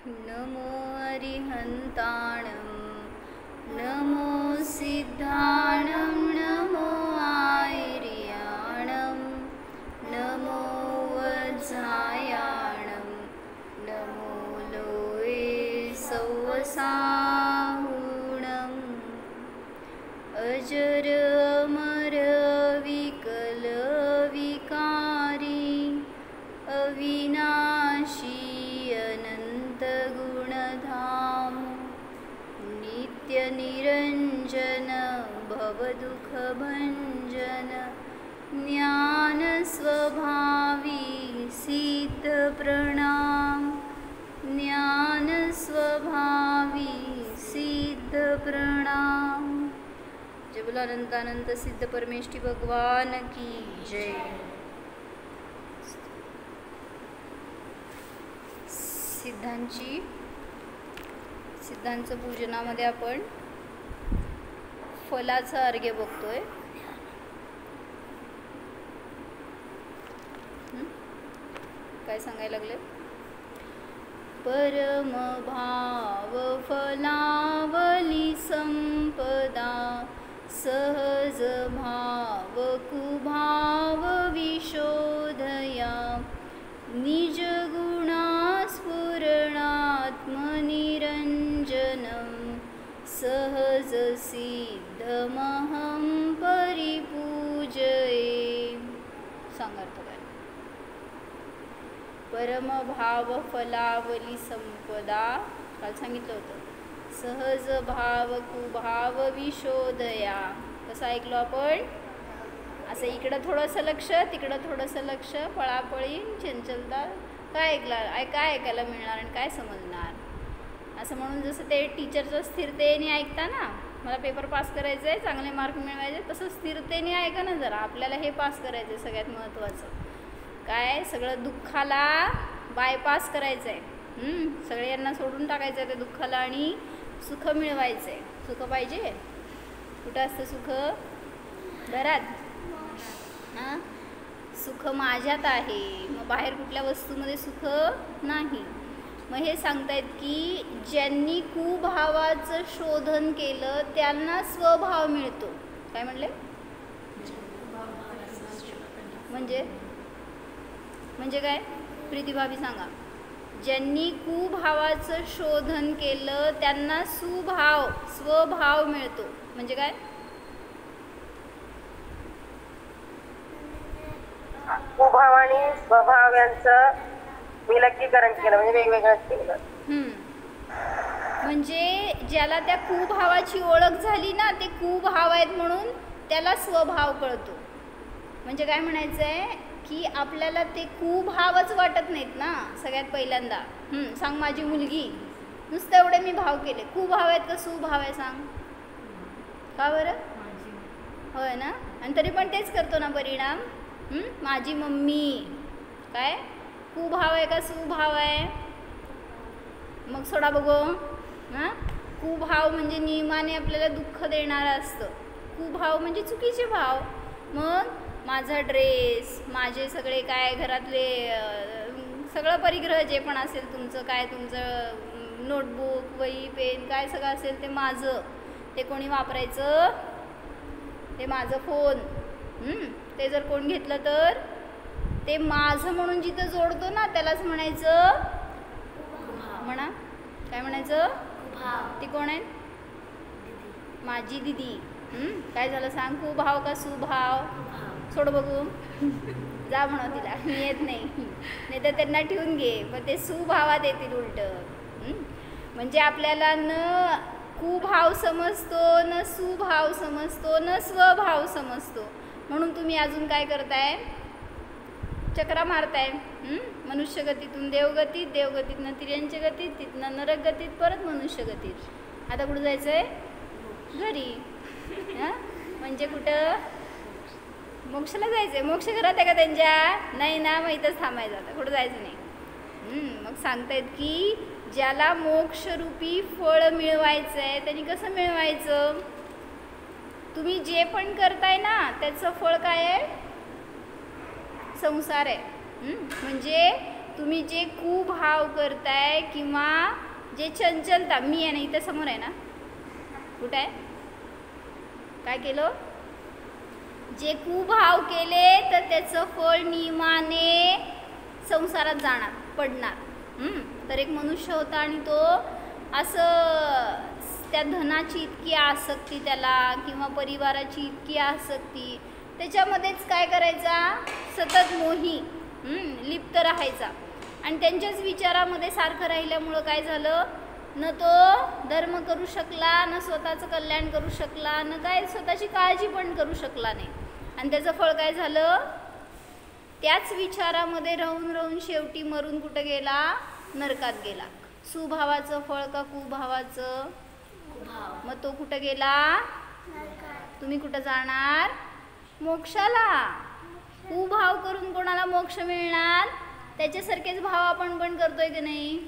नमो अरिहन्ताणं नमो सिद्धाणं नमो आयर्याणं नमो वज्रायाणं नमो लोये सौवसाहुणम् अजर अमर विकल विकारी अविनाशी अनंत गुणधाम नित्य निरंजन भवदुःखभंजन ज्ञान स्वभावी सिद्ध प्रणाम ज्ञान स्वभावी सिद्ध प्रणाम। जय बोलो अनंतानंत सिद्ध परमेष्ठी भगवान की जय। सिद्धांचं पूजनामध्ये आपण फलाचा अर्घ्य बघतोय। काय सांगायला लागले? परम भाव फलावली संपदा सहज भाव कुभाव विशोधया निज गुणा स्फुरणात्मनिरंजनं सहज सिद्धमहं परिपूजये। सांगार्थ काय? परम भाव फलावली संपदा काल सांगितलं होतं। सहज भाव कुभाव विशोधया कसं ऐकलो आपण? असं इकडं थोडंसं लक्ष तिकडं थोडंसं लक्ष पळापळी चंचलता काय ऐकायला मिळणार आणि काय समजणार असं म्हणून जसं ते टीचरचं स्थिरतेने ऐकता ना, मला पेपर पास करायचं आहे चांगले मार्क मिळवायचे तसं स्थिरतेने ऐका ना जरा। आपल्याला हे पास करायचं आहे सगळ्यात महत्त्वाचं काय? सगळं दुःखाला बायपास करायचं आहे। सगळे यांना सोडून टाकायचं आहे त्या दुःखाला आणि सुख मिळवायचं आहे। सुख पाहिजे? कुठं असतं सुख? घरात। हां, सुख माझ्यात आहे, मग बाहेर कुठल्या वस्तूमध्ये सुख नाही। मग हे सांगतायत की ज्यांनी कुभावाचं शोधन केलं त्यांना स्वभाव मिळतो। काय म्हणले? म्हणजे काय? प्रीतीभाभी सांगा। ज्यांनी कुभावाचं शोधन केलं त्यांना स्वभाव मिळतो म्हणजे काय? कुभाव आणि स्वभाव यांचं विलगीकरण केलं म्हणजे वेगवेगळं केलं। म्हणजे ज्याला त्या कुभावाची ओळख झाली ना, ते कुभाव आहेत म्हणून त्याला स्वभाव कळतो। म्हणजे काय म्हणायचं आहे की आपल्याला ते कुभावच वाटत नाहीत ना सगळ्यात पहिल्यांदा। सांग माझी मुलगी, नुसतं एवढे मी भाव केले, कुभाव आहेत का सुभाव आहे? सांग का बरं? होय ना, आणि तरी पण तेच करतो ना परिणाम। माझी मम्मी काय कुभाव आहे का सुभाव आहे? मग सोडा बघू। हां, कुभाव म्हणजे नियमाने आपल्याला दुःख देणारा असतं, कुभाव म्हणजे चुकीचे भाव। मग माझा ड्रेस, माझे सगळे काय घरातले सगळं परिग्रह जे पण असेल तुमचं काय, तुमचं नोटबुक वही पेन काय सगळं असेल ते माझं, ते कोणी वापरायचं? ते माझं फोन। ते जर कोण घेतलं तर ते माझं म्हणून जिथं जोडतो ना त्यालाच म्हणायचं म्हणा। काय म्हणायचं? ती कोण आहे? माझी दिदी। काय झालं सांग? कुभाव का सुभाव? सोड बघू। जा म्हणा तिला, मी येत नाही तर त्यांना ठेवून घे, पण ते सुभावात येतील उलट। म्हणजे आपल्याला न कुभाव समजतो, न सुभाव समजतो, न स्वभाव समजतो, म्हणून तुम्ही अजून काय करताय? चक्रा मारताय। मनुष्य गतीतून देवगतीत, देवगतीतनं तिर्यंच गतीत, तिथनं नरक गतीत, परत मनुष्य गतीत। आता कुठं जायचं आहे? घरी। म्हणजे कुठं? मोक्षाला जायचं आहे। मोक्ष घरात आहे का त्यांच्या? नाही ना, मग इथंच थांबायचं, आता कुठं जायचं नाही। मग सांगतायत की ज्याला मोक्षरूपी फळ मिळवायचं आहे त्यांनी कसं मिळवायचं? तुम्ही जे पण करताय ना त्याचं फळ काय आहे? संसार आहे। म्हणजे तुम्ही जे कुभाव करताय किंवा जे चंचलता, मी आहे ना इथं समोर आहे ना, कुठं आहे, काय केलं, जे कुभाव केले तर त्याचं फळ नियमाने संसारात जाणार, पडणार. तर एक मनुष्य होता आणि तो असं त्या धनाची इतकी आसक्ती त्याला किंवा परिवाराची इतकी आसक्ती, त्याच्यामध्येच काय करायचा, सतत मोही लिप्त राहायचा आणि त्यांच्याच विचारामध्ये सारखं राहिल्यामुळं काय झालं, न तो धर्म करू शकला, न स्वतःचं कल्याण करू शकला, न काय स्वतःची काळजी पण करू शकला नाही. आणि त्याचं फळ काय झालं, त्याच विचारामध्ये राहून राहून शेवटी मरून कुठं गेला, नरकात गेला. सुभावाचं फळ का कुभावाचं, मग तो कुठं गेला, तुम्ही कुठं जाणार, मोक्षाला. कुभाव करून कोणाला मोक्ष मिळणार, त्याच्यासारखेच भाव आपण पण करतोय की नाही.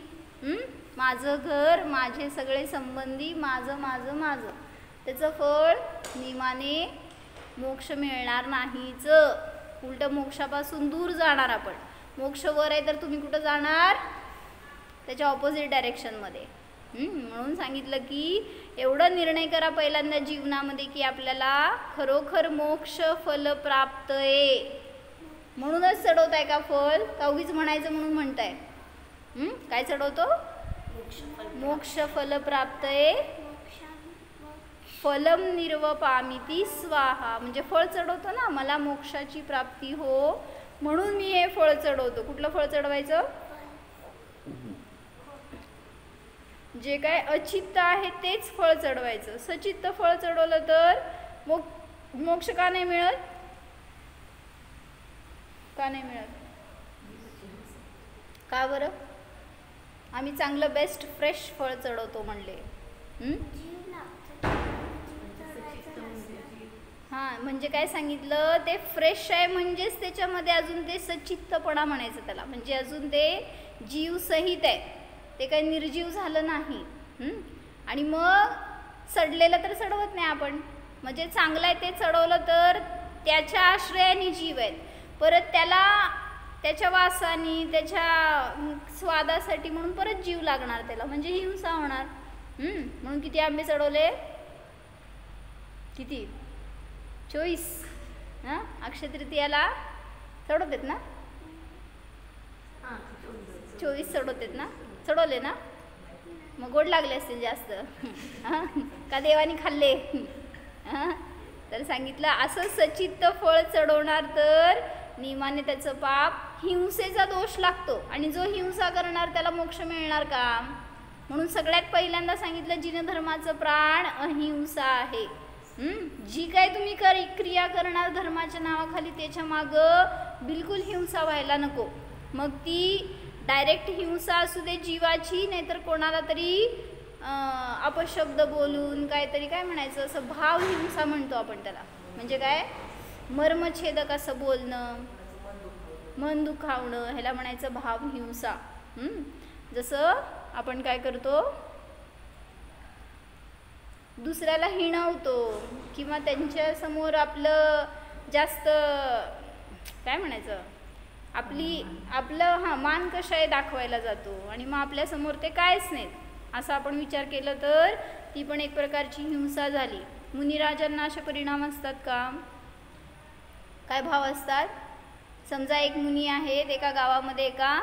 माझं घर, माझे सगळे संबंधी, माझं माझं माझं, त्याचं फळ नियमाने मोक्ष मिळणार नाहीच, उलट मोक्षापासून दूर जाणार आपण. मोक्ष वर आहे तर तुम्ही कुठं जाणार, त्याच्या ऑपोजिट डायरेक्शनमध्ये. म्हणून सांगितलं की एवढं निर्णय करा पहिल्यांदा जीवनामध्ये की आपल्याला खरोखर मोक्ष फल प्राप्त आहे. म्हणूनच चढवताय का फल, का उगीच म्हणायचं म्हणून म्हणताय, काय चढवतो, मोक्ष फल प्राप्त आहे, फलम निर्वपामिती स्वाहा, म्हणजे फळ चढवतो ना, मला मोक्षाची प्राप्ती हो म्हणून मी हे फळ चढवतो. कुठलं फळ चढवायचं, जे काय अचित्त आहे तेच फळ चढवायचं. सचित्त फळ चढवलं तर मोक्ष का नाही मिळत, का नाही मिळत, का बरं, आम्ही चांगलं बेस्ट फ्रेश फळ चढवतो म्हणले. हां, म्हणजे काय सांगितलं, ते फ्रेश आहे म्हणजेच त्याच्यामध्ये अजून ते सचित्तपणा म्हणायचं त्याला, म्हणजे अजून ते जीवसहित आहे, ते काही निर्जीव झालं नाही. आणि मग सडलेलं तर चढवत नाही आपण, म्हणजे चांगलं आहे ते चढवलं तर त्याच्या आश्रयाने जीव आहेत, परत त्याला त्याच्या वासाने त्याच्या स्वादासाठी म्हणून परत जीव लागणार त्याला, म्हणजे हिंसा होणार. म्हणून किती आंबे चढवले, किती, 24. हां, अक्षय तृतीयाला चढवतात ना, 24 चढवतात ना, चढवले ना, मग गोड लागले असतील जास्त का देवानी खाल्ले. तर सांगितलं असं सचित्त फळ चढवणार तर नियमाने त्याचं पाप, हिंसेचा दोष लागतो आणि जो हिंसा करणार त्याला मोक्ष मिळणार का. म्हणून सगळ्यात पहिल्यांदा सांगितलं जिनधर्माचं प्राण अहिंसा आहे. जी काय तुम्ही क्रिया करणार धर्माच्या नावाखाली त्याच्या मागं बिलकुल हिंसा व्हायला नको. मग ती डायरेक्ट हिंसा असू दे जीवाची, नाहीतर कोणाला तरी अपशब्द बोलून काहीतरी, काय म्हणायचं, असं भाव हिंसा म्हणतो आपण त्याला, म्हणजे काय मर्मछेदक असं बोलणं, मन दुखावणं, ह्याला म्हणायचं भाव हिंसा. जसं आपण काय करतो, दुसऱ्याला हिणवतो किंवा त्यांच्या समोर आपलं जास्त काय म्हणायचं, आपलं मान कशा आहे दाखवायला जातो आणि मग आपल्यासमोर ते कायच नाहीत असं आपण विचार केलं तर ती पण एक प्रकारची हिंसा झाली. मुनिराजांना असे परिणाम असतात का, काय भाव असतात. समजा एक मुनी आहेत एका गावामध्ये, एका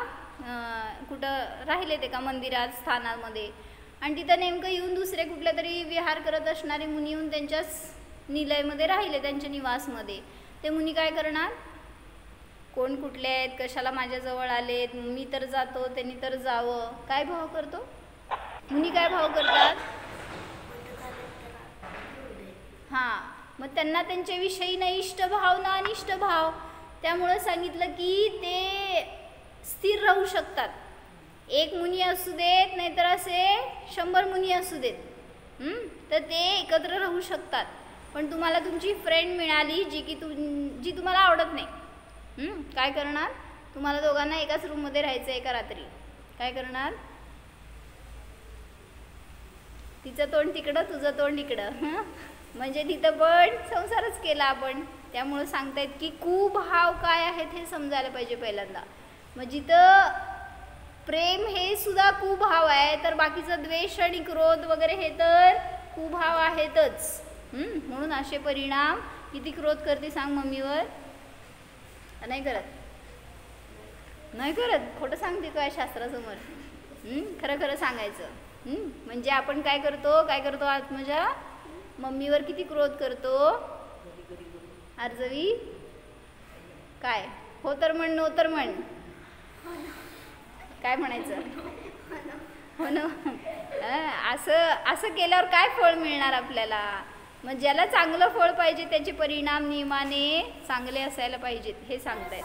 कुठं राहिलेत एका मंदिरात स्थानामध्ये, आणि तिथं नेमकं येऊन दुसरे कुठल्या तरी विहार करत असणारे मुनी येऊन त्यांच्याच निलयमध्ये राहिले, त्यांच्या निवासमध्ये. ते मुनी काय करणार, कोण कुठले आहेत, कशाला माझ्याजवळ आलेत, मी तर जातो त्यांनी तर जावं, काय भाव करतो मुनी, काय भाव करतात. हां, मग त्यांना त्यांच्याविषयी ना इष्ट भाव ना अनिष्ट भाव. त्यामुळं सांगितलं की ते स्थिर राहू शकतात. एक मुनी असू देत नाहीतर असे 100 मुनी असू देत, तर ते एकत्र राहू शकतात. पण तुम्हाला तुमची फ्रेंड मिळाली जी तुम्हाला आवडत नाही, काय करणार, तुम्हाला दोघांना एकाच रूममध्ये राहायचं एका रात्री, काय करणार, तिचं तोंड तिकडं तुझं तोंड इकडं, म्हणजे तिथं पण संसारच केला आपण. त्यामुळं सांगतायत की कुभाव काय आहेत हे समजायला पाहिजे पहिल्यांदा. मग जिथं प्रेम हे सुद्धा कुभाव आहे, तर बाकीचं द्वेष आणि क्रोध वगैरे हे तर कुभाव आहेतच. म्हणून असे परिणाम. किती क्रोध करते सांग मम्मीवर? नाही करत? नाही करत? खोटं सांगते काय शास्त्रासमोर? खरं खरं सांगायचं. म्हणजे आपण काय करतो आत्मजा? मम्मीवर किती क्रोध करतो? आरजवी काय? हो तर म्हण, नो तर म्हण. काय म्हणायचं? हो ना. असं केल्यावर काय फळ मिळणार आपल्याला? मग ज्याला चांगलं फळ पाहिजे त्याचे परिणाम नियमाने चांगले असायला पाहिजेत, हे सांगतायत.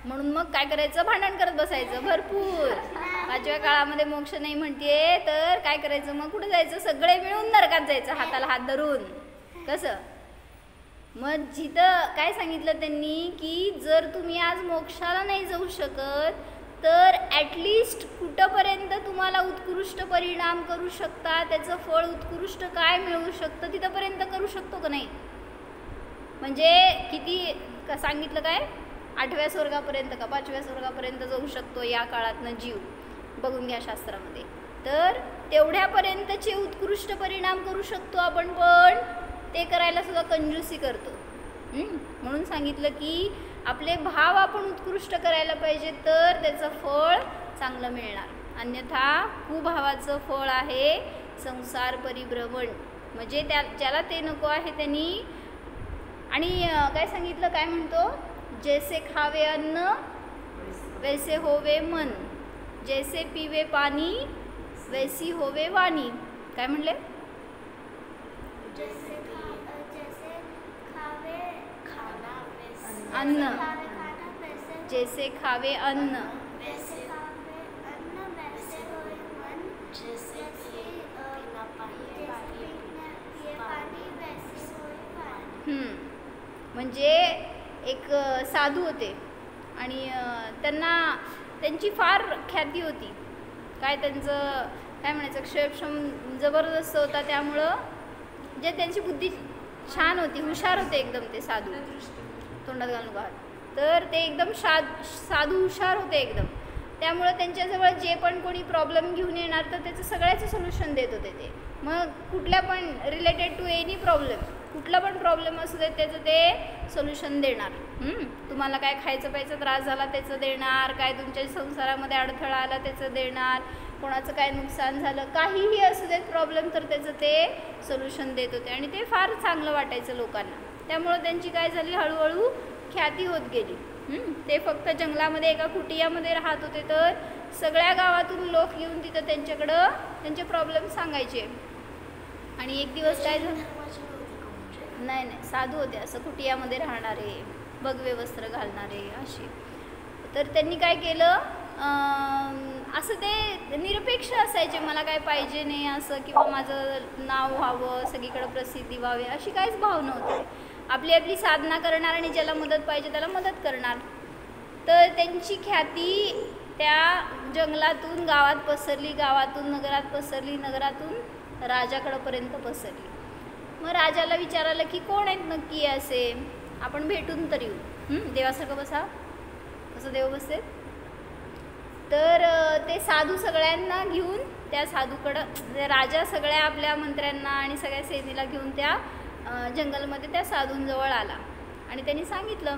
म्हणून मग काय करायचं? भांडण करत बसायचं भरपूर. 5व्या काळामध्ये मोक्ष नाही म्हणतेय तर काय करायचं? मग कुठे जायचं? सगळे मिळून नरकात जायचं, हाताला हात धरून. कसं? मग जिथं काय सांगितलं त्यांनी की जर तुम्ही आज मोक्षाला नाही जाऊ शकत तर ॲटलिस्ट कुठंपर्यंत तुम्हाला उत्कृष्ट परिणाम करू शकता, त्याचं फळ उत्कृष्ट काय मिळू शकतं तिथंपर्यंत करू शकतो का नाही? म्हणजे किती सांगितलं काय? 8व्या स्वर्गापर्यंत का 5व्या स्वर्गापर्यंत जाऊ शकतो या काळातनं जीव. बघून घ्या शास्त्रामध्ये. तर तेवढ्यापर्यंतचे उत्कृष्ट परिणाम करू शकतो आपण, पण ते करायला सुद्धा कंजूसी करतो. म्हणून सांगितलं की आपले भाव आपण उत्कृष्ट करायला पाहिजे तर त्याचं फळ चांगलं मिळणार. अन्यथा कुभावाचं फळ आहे संसार परिभ्रमण. म्हणजे ज्याला ते नको आहे त्यांनी. आणि काय सांगितलं? काय म्हणतो? जैसे खावे अन्न वैसे होवे मन, जैसे पिवे पाणी वैसी होवे वाणी. काय म्हणले? अन्न, जैसे खावे अन्न म्हणजे एक साधू होते आणि त्यांची फार ख्याती होती. काय त्यांचं काय म्हणायचं? क्षयक्षम जबरदस्त होता. त्यामुळं जे त्यांची बुद्धी छान होती, हुशार होते एकदम ते साधू. तोंडात घालून गाठ. तर ते एकदम साधू हुशार होते एकदम. त्यामुळं त्यांच्याजवळ जे पण कोणी प्रॉब्लेम घेऊन येणार तर त्याचं सगळ्याचं सोल्युशन देत होते ते. मग कुठल्या पण रिलेटेड टू एनी प्रॉब्लेम, कुठला पण प्रॉब्लेम असू दे त्याचं ते सोल्युशन देणार. तुम्हाला काय खायचं प्यायचा त्रास झाला त्याचं देणार, काय तुमच्या संसारामध्ये अडथळा आला त्याचं देणार, कोणाचं काय नुकसान झालं, काहीही असू देत प्रॉब्लेम तर त्याचं ते सोल्युशन देत होते. आणि ते फार चांगलं वाटायचं लोकांना. त्यामुळं त्यांची काय झाली? हळूहळू ख्याती होत गेली. ते फक्त जंगलामध्ये एका कुटियामध्ये राहत होते तर सगळ्या गावातून लोक येऊन तिथं त्यांच्याकडं त्यांचे प्रॉब्लेम सांगायचे. आणि एक दिवस काय झालं? नाही साधू होते, असं कुटियामध्ये राहणारे, भगवे वस्त्र घालणारे असे. तर त्यांनी काय केलं? असं ते निरपेक्ष असायचे, मला काय पाहिजे नाही असं, किंवा माझं नाव व्हावं, सगळीकडे प्रसिद्धी व्हावी, अशी काहीच भाव नव्हती. आपली आपली साधना करणार आणि ज्याला मदत पाहिजे त्याला मदत करणार. तर त्यांची ख्याती त्या जंगलातून गावात पसरली, गावातून नगरात पसरली, नगरातून राजाकडंपर्यंत पसरली. मग राजाला विचारलं की कोण आहेत नक्की असे, आपण भेटून तर येऊ. देवासारखं बसा, कसं देव बसते. तर ते साधू सगळ्यांना घेऊन त्या साधूकडं, राजा सगळ्या आपल्या मंत्र्यांना आणि सगळ्या सेनेला घेऊन त्या जंगलमध्ये त्या साधूंजवळ आला. आणि त्यांनी सांगितलं,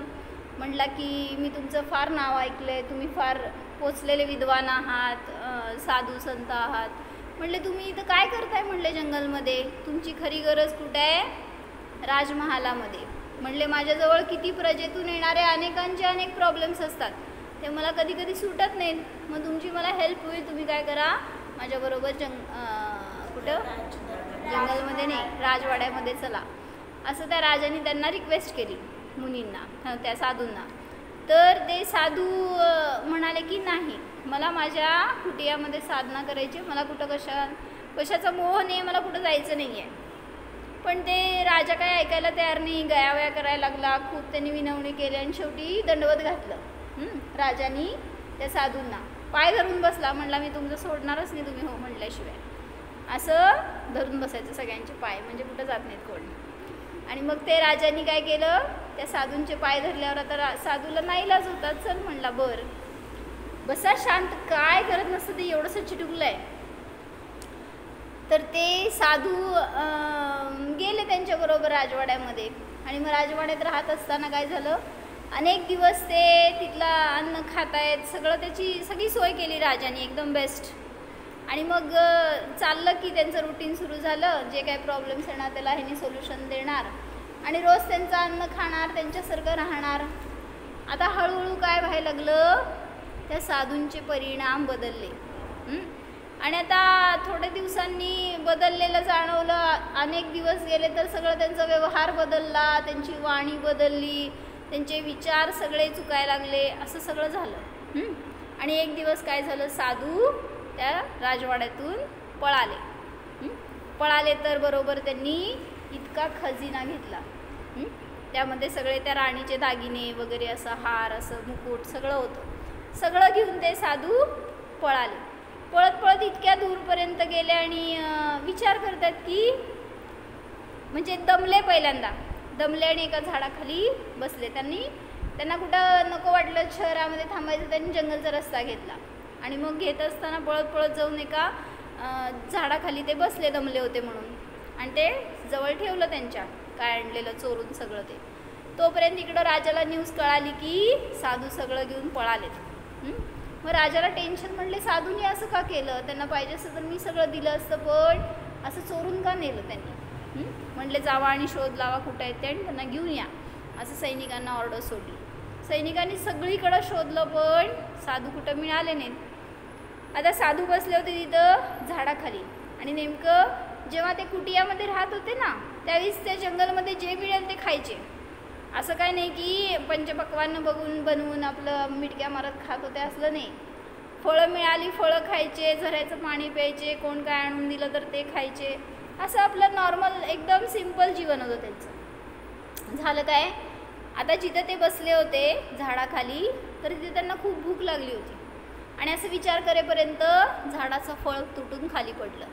म्हटला की मी तुमचं फार नाव ऐकलं आहे, तुम्ही फार पोचलेले विद्वान आहात, साधू संत आहात. म्हटले तुम्ही इथं काय करताय? म्हटले जंगलमध्ये, तुमची खरी गरज कुठे आहे? राजमहालामध्ये. म्हटले माझ्याजवळ किती प्रजेतून येणारे अनेकांचे अनेक प्रॉब्लेम्स असतात, ते मला कधी कधी सुटत नाहीत. मग तुमची मला हेल्प होईल, तुम्ही काय करा माझ्याबरोबर कुठं जंगलमध्ये नाही राजवाड्यामध्ये चला, असं त्या राजाने त्यांना रिक्वेस्ट केली, मुनींना, त्या साधूंना. तर ते साधू म्हणाले की नाही, मला माझ्या कुटियामध्ये साधना करायची, मला कुठं कशाचा मोह नाही, मला कुठं जायचं नाही आहे. पण ते राजा काय ऐकायला तयार नाही, गयावया करायला लागला, खूप त्यांनी विनवणी केली आणि शेवटी दंडवत घातलं राजानी त्या साधूंना. पाय धरून बसला, म्हणला मी तुमचं सोडणारच नाही तुम्ही हो म्हटल्याशिवाय. असं धरून बसायचं सगळ्यांचे पाय, म्हणजे कुठं जात नाहीत कोण. आणि मग ते राजांनी काय केलं, त्या साधूंचे पाय धरल्यावर आता साधूला नाईलाज होता. चल म्हणला, बर बसा शांत, काय करत नसतं ते एवढंसं चिटकलं आहे. तर ते साधू गेले त्यांच्याबरोबर राजवाड्यामध्ये. आणि मग राजवाड्यात राहत असताना काय झालं, अनेक दिवस ते तिथला अन्न खात आहेत, सगळं त्याची सगळी सोय केली राजाने एकदम बेस्ट. आणि मग चाललं की त्यांचं रुटीन सुरू झालं, जे काही प्रॉब्लेम्स येणार त्याला ह्यानी सोल्युशन देणार आणि रोज त्यांचं अन्न खाणार, त्यांच्यासारखं राहणार. आता हळूहळू काय व्हायला लागलं, त्या साधूंचे परिणाम बदलले. आणि आता थोड्या दिवसांनी बदललेलं जाणवलं. अनेक दिवस गेले तर सगळं त्यांचा व्यवहार बदलला, त्यांची वाणी बदलली, त्यांचे विचार सगळे चुकायला लागले, असं सगळं झालं. आणि एक दिवस काय झालं, साधू त्या राजवाड्यातून पळाले तर बरोबर त्यांनी इतका खजिना घेतला. त्यामध्ये सगळे त्या राणीचे दागिने वगैरे, असं हार, असं मुकुट सगळं होतं. सगळं घेऊन ते साधू पळाले. पळत इतक्या दूरपर्यंत गेले आणि विचार करतात की, म्हणजे पहिल्यांदा दमले आणि एका झाडाखाली बसले. त्यांना कुठं नको वाटलं शहरामध्ये थांबायचं, त्यांनी जंगलचा रस्ता घेतला. आणि मग घेत असताना पळत जाऊन एका झाडाखाली ते बसले, दमले होते म्हणून. आणि ते जवळ ठेवलं त्यांच्या, काय आणलेलं चोरून सगळं ते. तोपर्यंत इकडं राजाला न्यूज कळाली की साधू सगळं घेऊन पळालेत. मग राजाला टेन्शन, म्हणले साधूंनी असं का केलं, त्यांना पाहिजे असं तर मी सगळं दिलं असतं, पण असं चोरून का नेलं त्यांनी. म्हणले जावा आणि शोध लावा कुठं आहेत ते आणि त्यांना घेऊन या, असं सैनिकांना ऑर्डर सोडली. सैनिकांनी सगळीकडं शोधलं पण साधू कुठं मिळाले नाहीत. आता साधू बसले होते तिथं झाडाखाली. आणि नेमकं जेव्हा ते कुटियामध्ये राहत होते ना, त्यावेळेस त्या जंगलमध्ये जे मिळेल ते खायचे. असं काय नाही की पंचपक्वान्न बनवून आपलं मिटक्या मारत खात होते, असलं नाही. फळं मिळाली फळं खायचे, झऱ्याचं पाणी प्यायचे, कोण काय आणून दिलं तर ते खायचे. असं आपलं नॉर्मल एकदम सिम्पल जीवन होतं त्यांचं. झालं काय, आता जिथं ते बसले होते झाडाखाली, तर तिथे त्यांना खूप भूक लागली होती. आणि असं विचार करेपर्यंत झाडाचं फळ तुटून खाली पडलं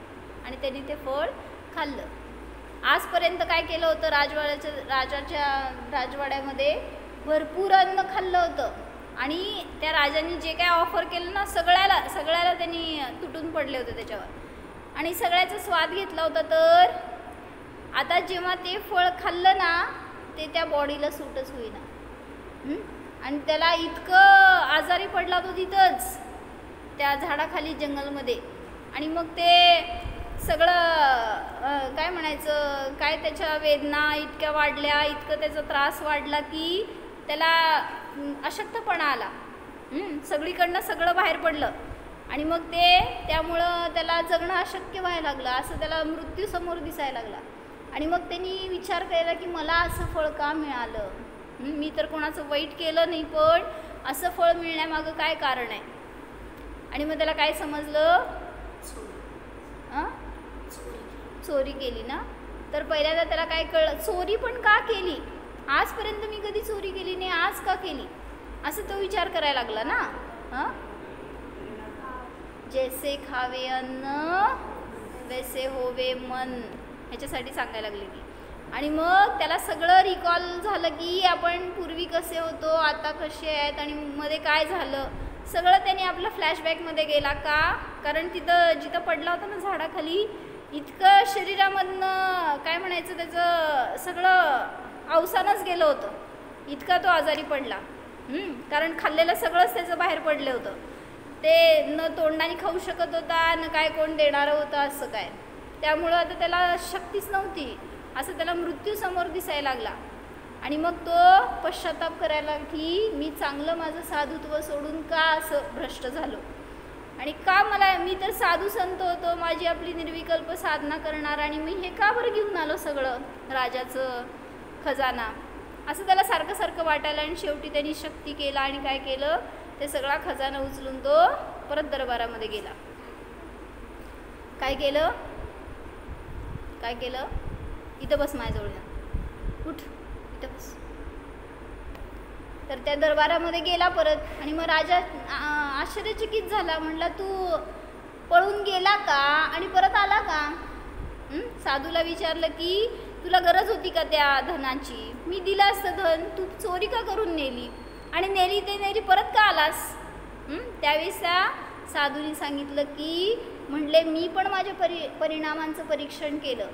आणि त्यांनी ते फळ खाल्लं. आजपर्यंत काय केलं होतं, राजाच्या राजवाड्यामध्ये भरपूर अन्न खाल्लं होतं. आणि त्या राजांनी जे काय ऑफर केलं ना, सगळ्याला त्यांनी तुटून पडले होते त्याच्यावर. आणि सगळ्याचा स्वाद घेतला होता. तर आता जेव्हा ते फळ खाल्लं ना, ते त्या बॉडीला सूटच होईना. आणि त्याला इतकं आजारी पडला तो तिथंच त्या झाडाखाली जंगलमध्ये. आणि मग ते सगळं काय म्हणायचं, काय त्याच्या वेदना इतक्या वाढल्या, इतकं त्याचा त्रास वाढला की त्याला अशक्तपणा आला. सगळीकडनं सगळं बाहेर पडलं. आणि मग त्यामुळं त्याला जगणं अशक्य व्हायला लागलं, असं त्याला मृत्यू समोर दिसायला लागला. आणि मग त्यांनी विचार केला की मला असं फळ का मिळालं, मी तर कोणाचं वाईट केलं नाही, पण असं फळ मिळण्यामागं काय कारण आहे. आणि मग त्याला काय समजलं, चोरी केली ना. तर पहिल्यांदा त्याला काय कळलं, चोरी पण का केली, आजपर्यंत मी कधी चोरी केली नाही, आज का केली, असं तो विचार करायला लागला ना. जैसे खावे अन्न वैसे होवे मन, ह्याच्यासाठी सांगायला लागले ती. आणि मग त्याला सगळं रिकॉल झालं की आपण पूर्वी कसे होतो, आता कसे आहेत आणि मध्ये काय झालं, सगळं त्याने आपलं फ्लॅशबॅकमध्ये गेला. का, कारण जिथं पडला होता ना झाडाखाली, इतकं शरीरामधनं काय म्हणायचं त्याचं सगळं अवसानच गेलं होतं, इतका तो आजारी पडला. कारण खाल्लेलं सगळंच त्याचं बाहेर पडलं होतं. ते न तोंडाने खाऊ शकत होता, न काय कोण देणारं होतं असं काय. त्यामुळं आता त्याला शक्तीच नव्हती, असं त्याला मृत्यू समोर दिसायला लागला. आणि मग तो पश्चाताप करायला की मी चांगलं माझं साधुत्व सोडून का असं भ्रष्ट झालो, आणि का मी तर साधू संत होतो, माझी आपली निर्विकल्प साधना करणार, आणि मी हे का बरं घेऊन आलो सगळं राजाचं खजाना, असं त्याला सारखं वाटायला. आणि शेवटी त्यांनी शक्ती केला आणि काय केलं, ते सगळा खजाना उचलून तो परत दरबारामध्ये गेला. काय केलं, इथं बस माझ्याजवळ, उठ इथं बस. तर त्या दरबारामध्ये गेला परत. आणि मग राजा आश्चर्यचकित झाला, म्हणला तू पळून गेला का आणि परत आला का. साधूला विचारलं की तुला गरज होती का त्या धनाची? मी दिलं असतं धन, तू चोरी का करून नेली? आणि नेली परत का आलास? त्यावेळेस त्या साधूने सांगितलं की म्हणले मी पण माझ्या परिणामांचं परीक्षण केलं.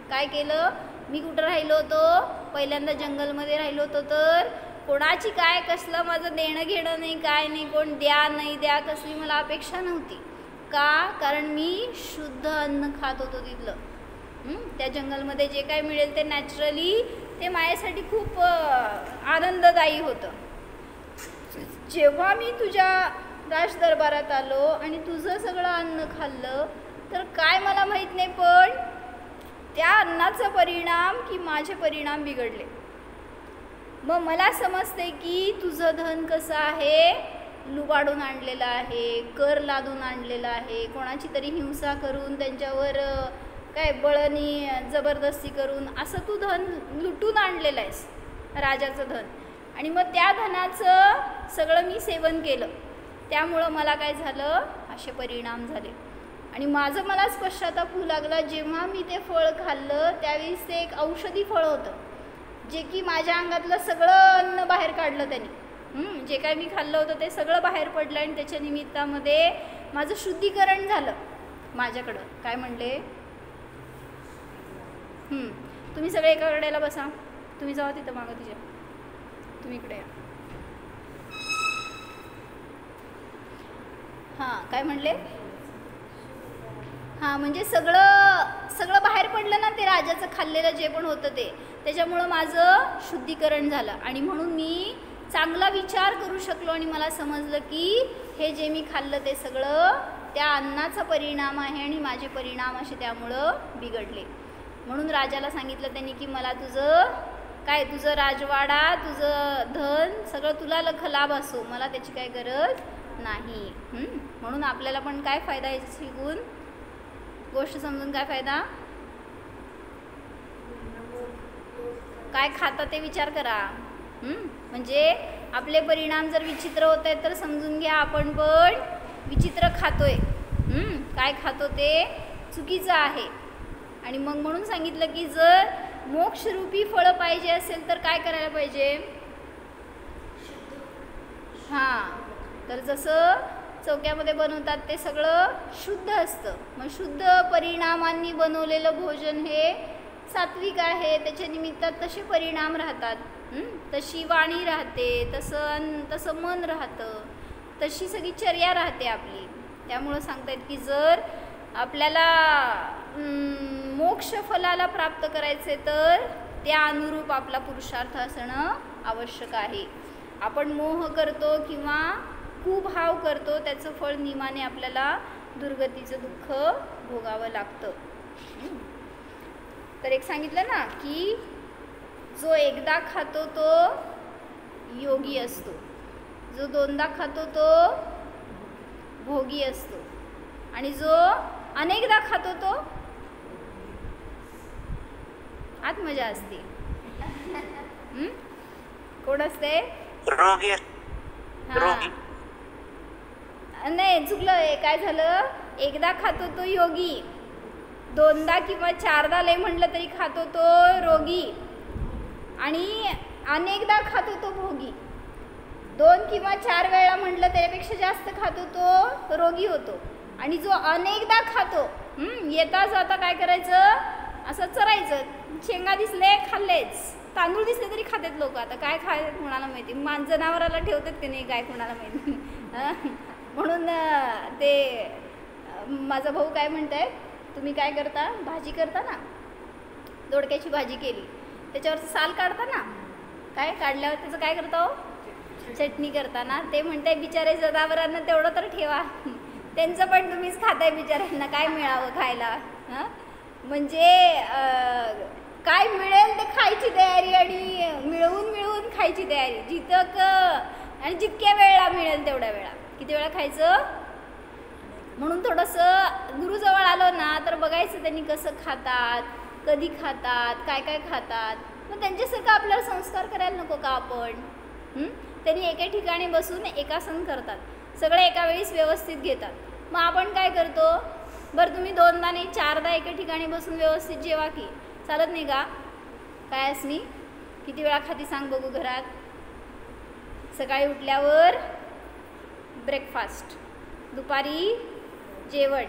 काय केलं? मी कुठं राहिलो होतो? पहिल्यांदा जंगलमध्ये राहिलो होतो. तर कोणाची काय कसलं माझं देणं घेणं नाही, काय नाही, कोण द्या नाही द्या कसली मला अपेक्षा नव्हती. का? कारण मी शुद्ध अन्न खात होतो तिथलं. त्या जंगलमध्ये जे काय मिळेल ते नॅचरली ते माझ्यासाठी खूप आनंददायी होतं. जेव्हा मी तुझ्या राज दरबारात आलो आणि तुझं सगळं अन्न खाल्लं तर काय मला माहीत नाही, पण त्या अन्नाचा परिणाम की माझे परिणाम बिघडले. मग मला समजते की तुझं धन कसं आहे, लुबाडून आणलेलं आहे, कर लादून आणलेलं आहे, कोणाची तरी हिंसा करून त्यांच्यावर काय बळनी जबरदस्ती करून असं तू धन लुटून आणलेलं आहेस, राजाचं धन. आणि मग त्या धनाचं सगळं मी सेवन केलं, त्यामुळं मला काय झालं, असे परिणाम झाले. आणि माझं मलाच पश्चाताप होऊ लागला. जेव्हा मी ते फळ खाल्लं त्यावेळेस ते एक औषधी फळ होतं, जे की माझ्या अंगातलं सगळं अन्न बाहेर काढलं त्यांनी. जे काय मी खाल्लं होतं ते सगळं बाहेर पडलं आणि त्याच्या निमित्तामध्ये माझं शुद्धीकरण झालं माझ्याकडं. काय म्हणले? तुम्ही सगळे एका कडेला बसा. तुम्ही जावा तिथं मागं तिच्या, तुम्ही इकडे या. हां, काय म्हणले? हां, म्हणजे सगळं बाहेर पडलं ना, ते राजाचं खाल्लेलं जे पण होतं ते, त्याच्यामुळं माझं शुद्धीकरण झालं. आणि म्हणून मी चांगला विचार करू शकलो आणि मला समजलं की हे जे मी खाल्लं ते सगळं त्या अन्नाचा परिणाम आहे आणि माझे परिणाम असे त्यामुळं बिघडले. म्हणून राजाला सांगितलं त्यांनी की मला तुझं राजवाडा, तुझं धन सगळं तुला लाभ असो, मला त्याची काय गरज नाही. म्हणून आपल्याला पण काय फायदा आहे शिकून, गोष्ट समजून काय फायदा? काय खाता ते विचार करा. म्हणजे आपले परिणाम जर विचित्र होत आहेत तर समजून घ्या आपण पण विचित्र खातोय. काय खातो ते चुकीचं आहे. आणि मग म्हणून सांगितलं की जर मोक्षरूपी फळं पाहिजे असेल तर काय करायला पाहिजे? हां, तर जसं चौक्यामध्ये बनवतात ते सगळं शुद्ध असतं. मग शुद्ध परिणामांनी बनवलेलं भोजन हे सात्विक आहे, त्याच्या निमित्तात तसे परिणाम राहतात. तशी वाणी राहते, तसं मन राहतं, तशी सगळी चर्या राहते आपली. त्यामुळं सांगतायत की जर आपल्याला मोक्ष फलाला प्राप्त करायचे तर त्या अनुरूप आपला पुरुषार्थ असणं आवश्यक आहे. आपण मोह करतो किंवा कुभाव करतो, त्याचं फळ नियमाने आपल्याला दुर्गतीचं दुःख भोगावं लागतं. तर एक सांगितलं ना की जो एकदा खातो तो योगी असतो, जो दोनदा खातो तो भोगी असतो, आणि जो अनेकदा खातो तो आत मजा असते. कोण असते? रोगी. नाही, चुकलं. काय झालं? एकदा खातो तो योगी, दोनदा किंवा चारदा लय म्हटलं तरी खातो तो रोगी, आणि अनेकदा खातो तो भोगी. 2 किंवा 4 वेळा म्हटलं त्यापेक्षा जास्त खातो तो रोगी होतो. आणि जो अनेकदा खातो, येता जाता काय करायचं, असं चरायचं. शेंगा दिसले खाल्लेच, तांदूळ दिसले तरी खातात लोक. आता काय खायचं कोणाला माहिती, जनावराला ठेवतात की नाही काय कोणाला माहिती. म्हणून ते माझा भाऊ काय म्हणताय, तुम्ही काय करता, भाजी करता ना, दोडक्याची भाजी केली, त्याच्यावरचं साल काढता ना, काय काढल्यावर त्याचं काय करता हो, चटणी करताना. ते म्हणताय बिचारे जनावरांना तेवढं तर ठेवा, त्यांचं पण तुम्हीच खाताय बिचाऱ्यांना, काय मिळावं खायला. म्हणजे काय मिळेल ते खायची तयारी आणि मिळवून खायची तयारी. आणि जितक्या वेळा मिळेल तेवढ्या वेळा. किती वेळा खायचं. म्हणून थोडंसं गुरुजवळ आलो ना तर बघायचं त्यांनी कसं खातात, कधी खातात, काय काय खातात. मग त्यांच्यासारखं आपल्याला संस्कार करायला नको का आपण. त्यांनी एके ठिकाणी बसून एकासन करतात, सगळे एका वेळीस व्यवस्थित घेतात. मग आपण काय करतो, बरं तुम्ही 2दा नाही 4दा एका ठिकाणी बसून व्यवस्थित जेवा की, चालत नाही का. काय अस्मी किती वेळा खाती सांग बघू घरात? सकाळी उठल्यावर ब्रेकफास्ट, दुपारी जेवण,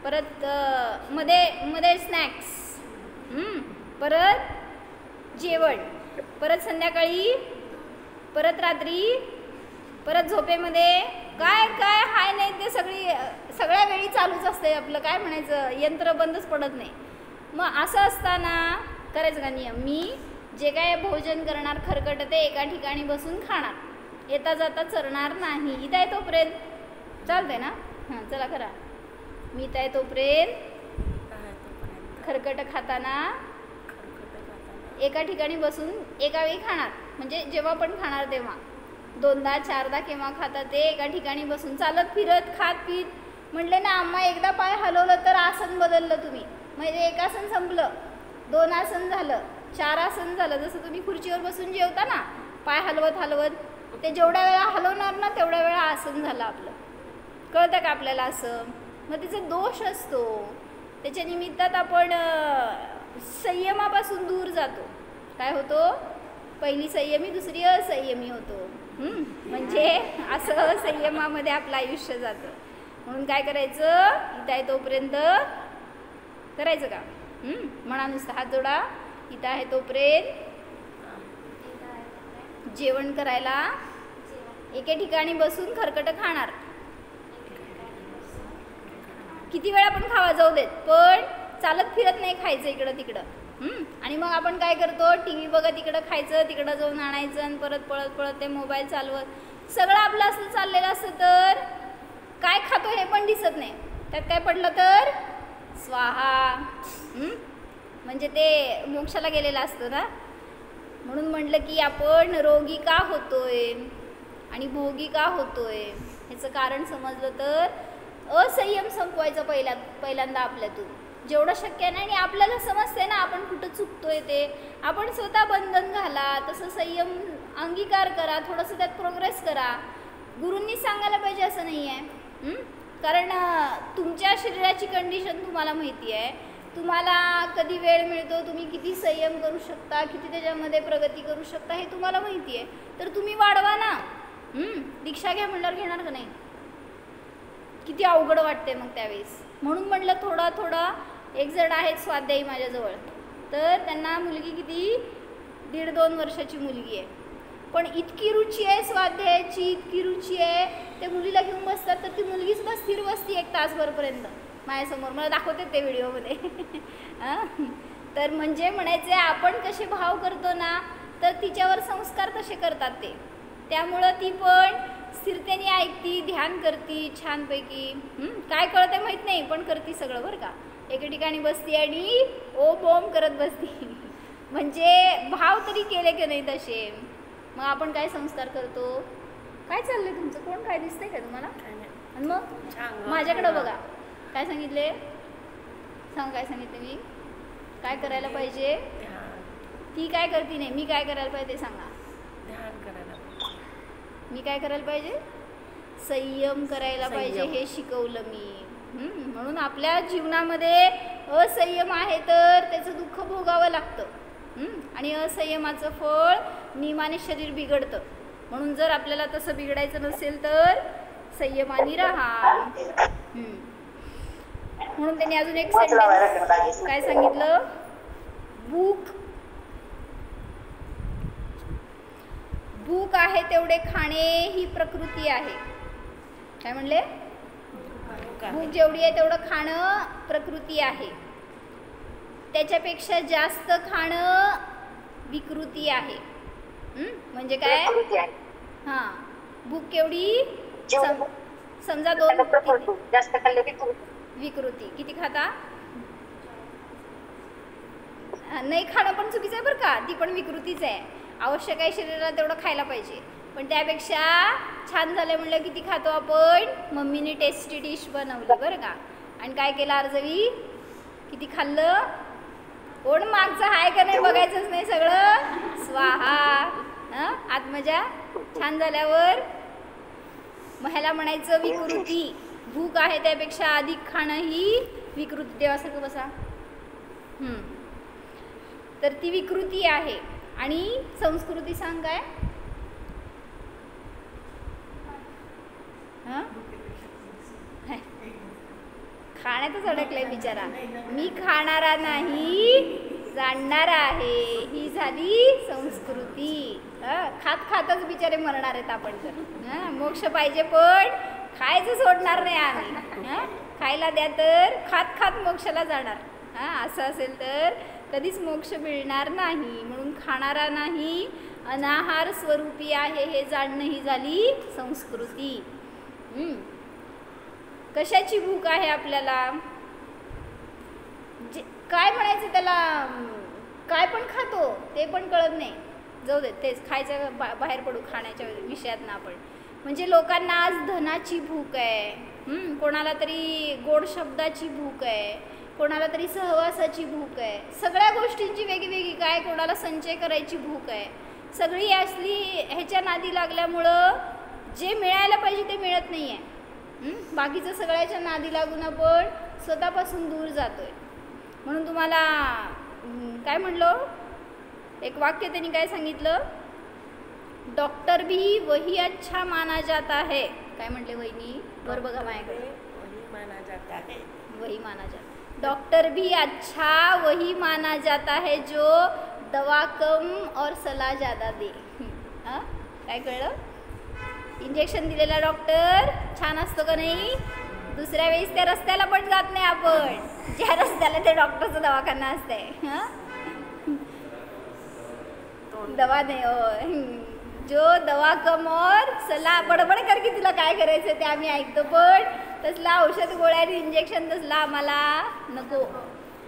परत मध्ये स्नॅक्स, परत जेवण, परत संध्याकाळी, परत रात्री, परत झोपेमध्ये काय काय हाय नाही ते सगळ्या वेळी चालूच असते आपलं. काय म्हणायचं, यंत्र बंदच पडत नाही. मग असं असताना करायचं का नियम, मी जे काय भोजन करणार खरकट ते एका ठिकाणी बसून खाणार, येता जाता चरणार नाही. इथं आहे तोपर्यंत चालतंय ना? हां चला करा. मी इथं आहे तोपर्यंत खरकट खाताना एका ठिकाणी बसून एका वेळी खाणार, म्हणजे जेव्हा पण खाणार तेव्हा. 2दा 4दा केव्हा खाता ते एका ठिकाणी बसून चालत फिरत खात पीत. म्हटले ना आम्हा एकदा पाय हलवलं तर आसन बदललं तुम्ही, म्हणजे एक आसन संपलं, 2 आसन झालं, 4 आसन झालं. जसं तुम्ही खुर्चीवर बसून जेवता ना पाय हलवत हलवत, ते जेवढ्या वेळा हलवणार ना तेवढ्या वेळा आसन झालं आपलं. कळतं का आपल्याला असं? मग तिचा दोष असतो, त्याच्या निमित्तात आपण संयमापासून दूर जातो. काय होतो? पहिली संयमी दुसरी असंयमी होतो. म्हणजे असं संयमामध्ये आपलं आयुष्य जातं. म्हणून काय करायचं, इथं आहे तोपर्यंत करायचं का? म्हणा नुसतं हात जोडा. इथं आहे तोपर्यंत जेवण करायला एके ठिकाणी बसून खरकट खाणार. किती वेळा पण खावा जाऊ देत, पण चालत फिरत नाही खायचं इकडं तिकडं. आणि मग आपण काय करतो, टी व्ही बघत इकडं खायचं, तिकडं जाऊन आणायचं आणि परत पळत पळत ते मोबाईल चालवत सगळं आपलं असं चाललेलं असतं. तर काय खातो हे पण दिसत नाही. त्यात काय पडलं तर स्वाहा, म्हणजे ते मोक्षाला गेलेलं असतं ना. म्हणून म्हटलं की आपण रोगी का होतोय आणि भोगी का होतोय ह्याचं कारण समजलं तर असंयम संपवायचं पहिल्यांदा आपल्यातून जेवढं शक्य नाही. आणि आपल्याला समजते ना आपण कुठं चुकतोय ते, आपण स्वतः बंधन घाला, तसं संयम अंगीकार करा, थोडंसं त्यात प्रोग्रेस करा. गुरूंनी सांगायला पाहिजे असं नाही आहे, कारण तुमच्या शरीराची कंडिशन तुम्हाला माहिती आहे. तुम्हाला कधी वेळ मिळतो, तुम्ही किती संयम करू शकता, किती त्याच्यामध्ये प्रगती करू शकता हे तुम्हाला माहिती आहे. तर तुम्ही वाढवा ना. दीक्षा घ्या म्हणल्यावर घेणार का नाही? किती अवघड वाटते मग त्यावेळेस. म्हणून म्हटलं थोडा थोडा. एक जण आहेत स्वाध्यायी माझ्याजवळ, तर त्यांना मुलगी किती 1.5-2 वर्षाची मुलगी आहे, पण इतकी रुची आहे स्वाध्यायाची, इतकी रुची आहे. ते मुलीला घेऊन बसतात तर ती मुलगीच स्थिर बसती 1 तासभरपर्यंत माझ्यासमोर, मला दाखवते ते व्हिडिओमध्ये. तर म्हणजे म्हणायचे आपण कसे भाव करतो ना तर तिच्यावर संस्कार तसे करतात ते. त्यामुळं ती पण स्थिरतेने ऐकती, ध्यान करती छानपैकी. काय कळते माहीत नाही पण करती सगळं बरं का. एके ठिकाणी बसती आणि ओ बोम करत बसती. म्हणजे भाव तरी केले की नाही तसे. मग आपण काय संस्कार करतो? काय चाललंय तुमचं? कोण काय दिसतंय का तुम्हाला? आणि मग माझ्याकडं बघा काय सांगितले, सांग काय सांगितलं मी, काय करायला पाहिजे. ती काय करते नाही, मी काय करायला पाहिजे ते सांगा. मी काय करायला पाहिजे? संयम करायला पाहिजे, हे शिकवलं मी. म्हणून आपल्या जीवनामध्ये असंयम आहे तर त्याचं दुःख भोगावं लागतं. आणि असंयमाचं फळ नियमाने शरीर बिघडतं. म्हणून जर आपल्याला तसं बिघडायचं नसेल तर संयमाने राहा. म्हणून त्यांनी अजून एक सेंटेन्स काय सांगितलं, भूक आहे तेवढे खाणे ही प्रकृती आहे. काय म्हणले? भूक जेवढी आहे तेवढं खाणं प्रकृती आहे, त्याच्यापेक्षा जास्त खाणं विकृती आहे. म्हणजे काय? हां, भूक केवढी? समजा 2 जास्त खाल्ले विकृती. किती खाता? नाही खाणं पण चुकीचं आहे बरं का, ती पण विकृतीच आहे. आवश्यक आहे शरीराला तेवढं खायला पाहिजे, पण त्यापेक्षा छान झालं म्हणलं किती खातो आपण. मम्मीने टेस्टी डिश बनवली बरं का, आणि काय केलं अर्जवी, किती खाल्लं. कोण मागचं आहे का नाही बघायचंच नाही, सगळं स्वाहा. आत्मजा छान झाल्यावर मग ह्याला म्हणायचं विकृती. भूक आहे त्यापेक्षा अधिक खाणं ही विकृती. देवासारखं बसा. तर ती विकृती आहे. आणि संस्कृती सांग काय? हां खाण्यातच अडकलंय बिचारा. मी खाणारा नाही जाणणारा आहे, ही झाली संस्कृती. खात खातच बिचारे मरणार आहेत आपण तर. मोक्ष पाहिजे पण खायचं सोडणार नाही आम्ही. खायला द्या तर खात खात मोक्षाला जाणार. असं असेल तर कधीच मोक्ष मिळणार नाही. म्हणून खाणारा नाही, अनाहार स्वरूपी आहे हे जाणणं ही झाली संस्कृती. कशाची भूक आहे आपल्याला? काय म्हणायचं त्याला, काय पण खातो ते पण कळत नाही. जाऊ दे, तेच खायचं बाहेर पडू खाण्याच्या विषयात ना आपण. म्हणजे लोकांना आज धनाची भूक आहे, कोणाला तरी गोड शब्दाची भूक आहे, कोणाला तरी सहवासाची भूक आहे, सगळ्या गोष्टींची वेगवेगळी. काय कोणाला संचय करायची भूक आहे. सगळी असली ह्याच्या नादी लागल्यामुळं जे मिळायला पाहिजे ते मिळत नाही आहे. बाकीचं सगळ्याच्या नादी लागून आपण स्वतःपासून दूर जातोय. म्हणून तुम्हाला काय म्हणलो, एक वाक्य त्यांनी काय सांगितलं, डॉक्टर भी वही अच्छा माना जाता है. काय म्हटले वहिनी? वर बघा माझ्याकडे. वही माना जाता. डॉक्टर भी अच्छा वही माना जाता है जो दवा कम और सलाह ज़्यादा दे. काय कळलं? इंजेक्शन दिलेला डॉक्टर छान असतो का नाही? दुसऱ्या वेळेस त्या रस्त्याला पण जात नाही आपण, ज्या रस्त्याला ते डॉक्टरचा दवाखाना असतंय. दवा नाही, जो दवा कम और सलाह, बडबड कर की तुला काय करायचं ते आम्ही ऐकतो, पण तसला औषध गोळ्या इंजेक्शन तसला आम्हाला नको.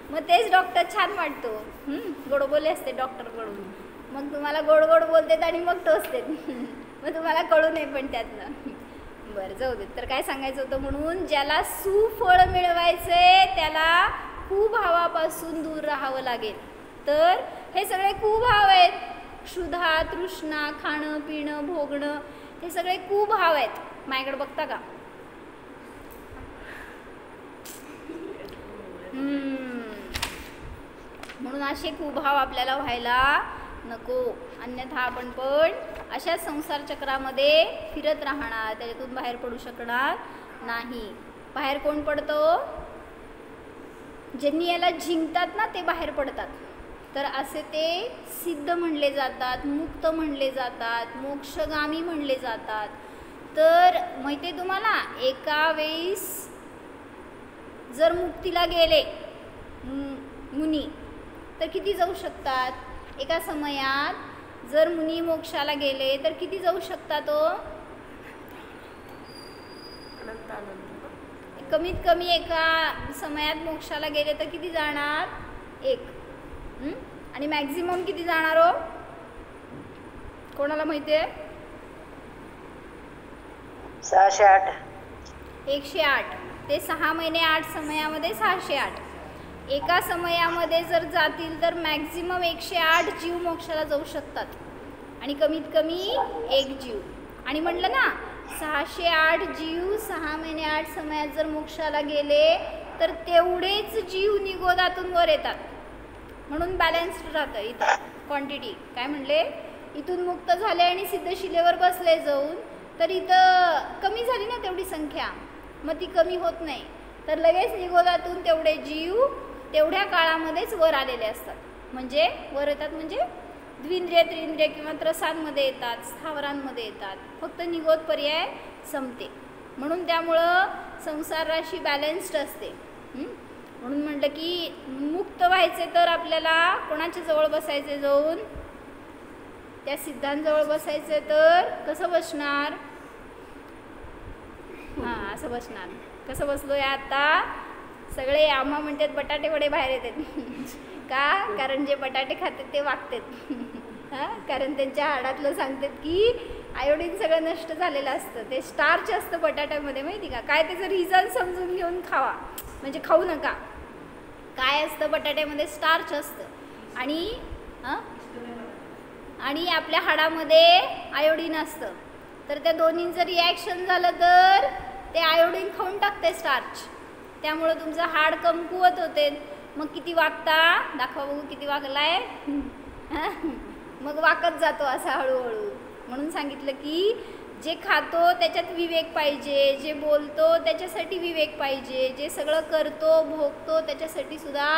मग तेच डॉक्टर छान वाटतो. गोड बोले असते डॉक्टरकडून, मग तुम्हाला गोड गोड बोलतात आणि मग टोचते. मग तुम्हाला कळू नये पण त्यातनं. बरं जाऊ दे. तर काय सांगायचं होतं, म्हणून ज्याला सुफळ मिळवायचंय त्याला कुभावापासून दूर राहावं लागेल. तर हे सगळे कुभाव आहेत. क्षुधा, तृष्णा, खाणं पिणं भोगणं, हे सगळे कुभाव आहेत. माझ्याकडे बघता का? म्हणून असे कुभाव आपल्याला व्हायला नको. अन्यथा आपण पण अशा संसार चक्रामध्ये फिरत राहणार, त्याच्यातून बाहेर पडू शकणार नाही. बाहेर कोण पडतो? ज्यांनी याला जिंकतात ना ते बाहेर पडतात. तर असे ते सिद्ध म्हणले जातात, मुक्त म्हणले जातात, मोक्षगामी म्हणले जातात. तर माहिती आहे तुम्हाला, एका वेळेस जर मुक्तीला गेले मुनी तर किती जाऊ शकतात? एका समयात जर मुनी मोक्षाला गेले तर किती जाऊ शकतात? कमीत कमी एका समयात मोक्षाला गेले तर किती जाणार? एक. आणि मॅक्झिमम किती जाणार हो? कोणाला माहिती आहे? 608. 108. ते 6 महिने 8 समयामध्ये 608. एका समयामध्ये जर जातील तर मॅक्झिमम 108 जीव मोक्षाला जाऊ शकतात आणि कमीत कमी एक जीव. आणि म्हटलं ना 608 जीव 6 महिने 8 समयात जर मोक्षाला गेले तर तेवढेच जीव निगोदातून वर येतात. म्हणून बॅलन्स्ड राहतं इथं क्वांटिटी. काय म्हणले? इथून मुक्त झाले आणि सिद्धशिलेवर बसले जाऊन तर इथं कमी झाली ना तेवढी संख्या, मग ती कमी होत नाही. तर लगेच निगोदातून तेवढे जीव तेवढ्या काळामध्येच वर आलेले असतात. म्हणजे वर येतात म्हणजे द्विंद्रिय त्रिंद्रिय किंवा त्रसांमध्ये येतात, स्थावरांमध्ये येतात. फक्त निगोद पर्याय संपते. म्हणून त्यामुळं संसार राशी बॅलन्स्ड असते. म्हणून म्हटलं की मुक्त व्हायचे तर आपल्याला कोणाच्या जवळ बसायचे? जाऊन त्या सिद्धांजवळ बसायचे. तर कसं बसणार? हां असं बसणार. कसं बसलोय आता? सगळे आम्हा म्हणतात बटाटे वडे बाहेर येतात. का? कारण जे बटाटे खातात ते वागतात. कारण त्यांच्या हाडातलं सांगतात की आयोडीन सगळं नष्ट झालेलं असतं. ते स्टार्च असतं बटाट्यामध्ये, माहिती का? काय त्याचं रिझन समजून घेऊन खावा, म्हणजे खाऊ नका. काय असतं बटाट्यामध्ये? स्टार्च असतं आणि आपल्या हाडामध्ये आयोडीन असतं. तर त्या दोन्हींचं रिॲक्शन झालं तर ते आयोडीन खाऊन टाकते स्टार्च. त्यामुळं तुमचं हाड कमकुवत होते. मग किती वागता दाखवा बघू किती वागलाय. मग वाकत जातो असा हळूहळू. म्हणून सांगितलं की जे खातो त्याच्यात विवेक पाहिजे, जे बोलतो त्याच्यासाठी विवेक पाहिजे, जे सगळं करतो भोगतो त्याच्यासाठी सुद्धा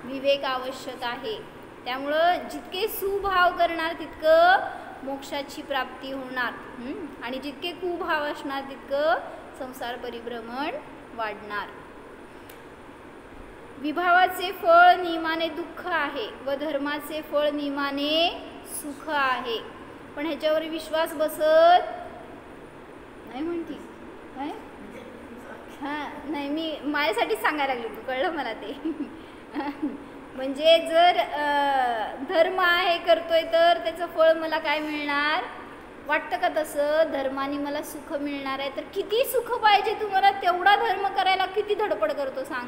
विवेक आवश्यक आहे. त्यामुळं जितके सुभाव करणार तितकं मोक्षाची प्राप्ती होणार आणि जितके कुभाव असणार तितकं संसार परिभ्रमण वाढणार. विभावाचे फळ नियमाने दुःख आहे व धर्माचे फळ नियमाने सुख आहे. पण ह्याच्यावर विश्वास बसत नाही म्हणती. हां नाही मी माझ्यासाठीच सांगायला लागले, तू कळलं मला ते. म्हणजे जर धर्म आहे करतोय तर त्याचं फळ मला काय मिळणार वाटतं का तसं? धर्माने मला सुख मिळणार आहे. तर किती सुख पाहिजे तुम्हाला तेवढा धर्म करायला किती धडपड करतो सांग.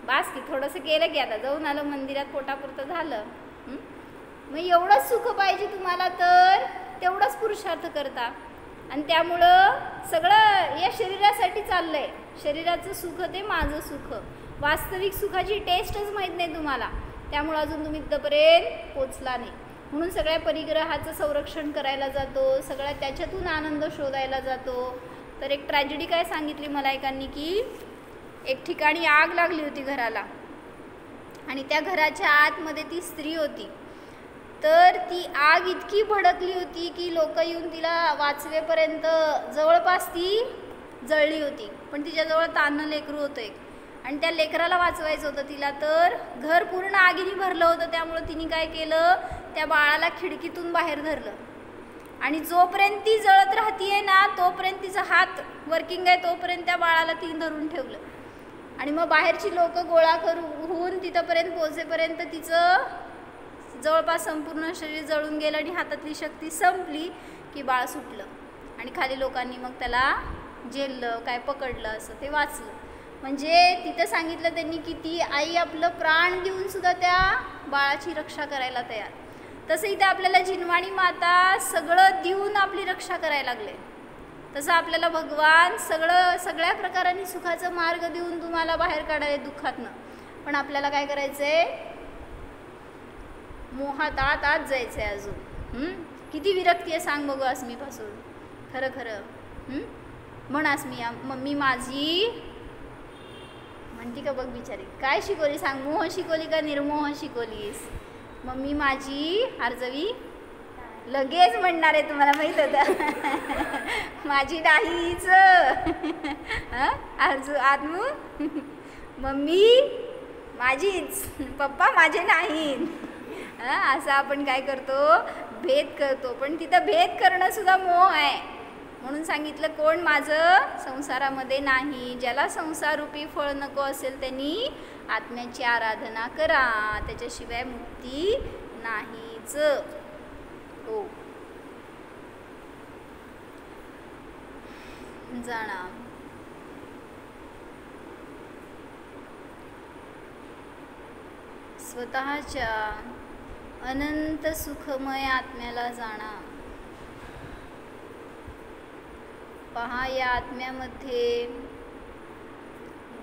बास की थोडंसं केलं की आता जाऊन आलं मंदिरात पोटापुरतं झालं. मग एवढंच सुख पाहिजे तुम्हाला तर तेवढाच पुरुषार्थ करता. आणि त्यामुळं सगळं या शरीरासाठी चाललंय. शरीराचं सुख ते माझं सुख. वास्तविक सुखाची टेस्टच माहीत नाही तुम्हाला. त्यामुळं अजून तुम्ही तिथपर्यंत पोचला नाही. म्हणून सगळ्या परिग्रहाचं संरक्षण करायला जातो, सगळ्या त्याच्यातून आनंद शोधायला जातो. तर एक ट्रॅजेडी काय सांगितली मला एकांनी की एक ठिकाणी आग लागली होती घराला आणि त्या घराच्या आतमध्ये ती स्त्री होती. तर ती आग इतकी भडकली होती की लोक येऊन तिला वाचवेपर्यंत जवळपास ती जळली होती. पण तिच्याजवळ तान्हं लेकरू होतं एक आणि त्या लेकराला वाचवायचं होतं तिला. तर घर पूर्ण आगीने भरलं होतं. त्यामुळं तिने काय केलं त्या बाळाला खिडकीतून बाहेर धरलं आणि जोपर्यंत ती जळत राहतीये ना तोपर्यंत तिचा हात वर्किंग आहे तोपर्यंत त्या बाळाला तिने धरून ठेवलं. आणि मग बाहेरची लोक गोळा होऊन तिथंपर्यंत पोहोचेपर्यंत तिचं जवळपास संपूर्ण शरीर जळून गेलं आणि हातातली शक्ती संपली की बाळ सुटलं आणि खाली लोकांनी मग त्याला झेललं काय पकडलं असं ते वाचलं. म्हणजे तिथं सांगितलं त्यांनी की ती आई आपलं प्राण देऊन सुद्धा त्या बाळाची रक्षा करायला तयार. तसं इथं आपल्याला जिनवाणी माता सगळं देऊन आपली रक्षा करायला लागले. तसं आपल्याला भगवान सगळ्या प्रकारांनी सुखाचा मार्ग देऊन तुम्हाला बाहेर काढायला दुःखातनं. पण आपल्याला काय करायचं आहे मोहात आत जायचं आहे अजून. किती विरक्ती आहे सांग बघू अस्मीपासून. खरं खरं म्हण अस्मी मम्मी माझी म्हणती का बघ बिचारी. काय शिकवली सांग, मोह शिकवली का निर्मोह शिकवलीस? मम्मी माझी आरजवी लगेच म्हणणार आहे तुम्हाला माहीत होतं. माझी नाहीच आरजू आदमू मम्मी माझीच पप्पा माझे नाहीत. असं आपण काय करतो भेद करतो. पण तिथं भेद करणं सुद्धा मोह आहे. म्हणून सांगितलं कोण माझं संसारामध्ये नाही. ज्याला संसाररूपी फळ नको असेल त्यांनी आत्म्याची आराधना करा, त्याच्याशिवाय मुक्ती नाहीच. हो जाणा स्वतःच्या अनंत सुखमय आत्म्याला जाणा. पहा या आत्म्यामध्ये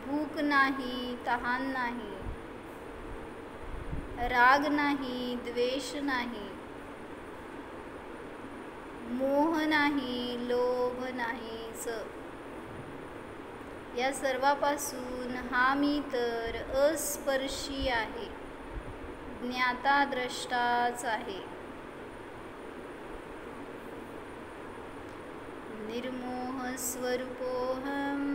भूक नाही, तहान नाही, राग नाही, द्वेष नाही, मोह नाही, लोभ नाहीच. या सर्वापासून हा मी तर अस्पर्शी आहे, ज्ञाता द्रष्टाच आहे. निर्मोह स्वरूपोऽहम्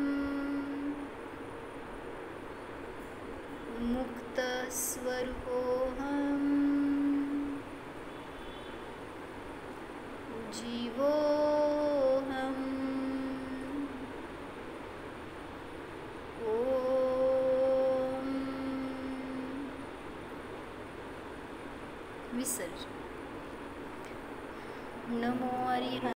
मुक्त स्वरूपोऽहम् जीवोऽहम्. ओम विसर्जन. नमो हरिहर.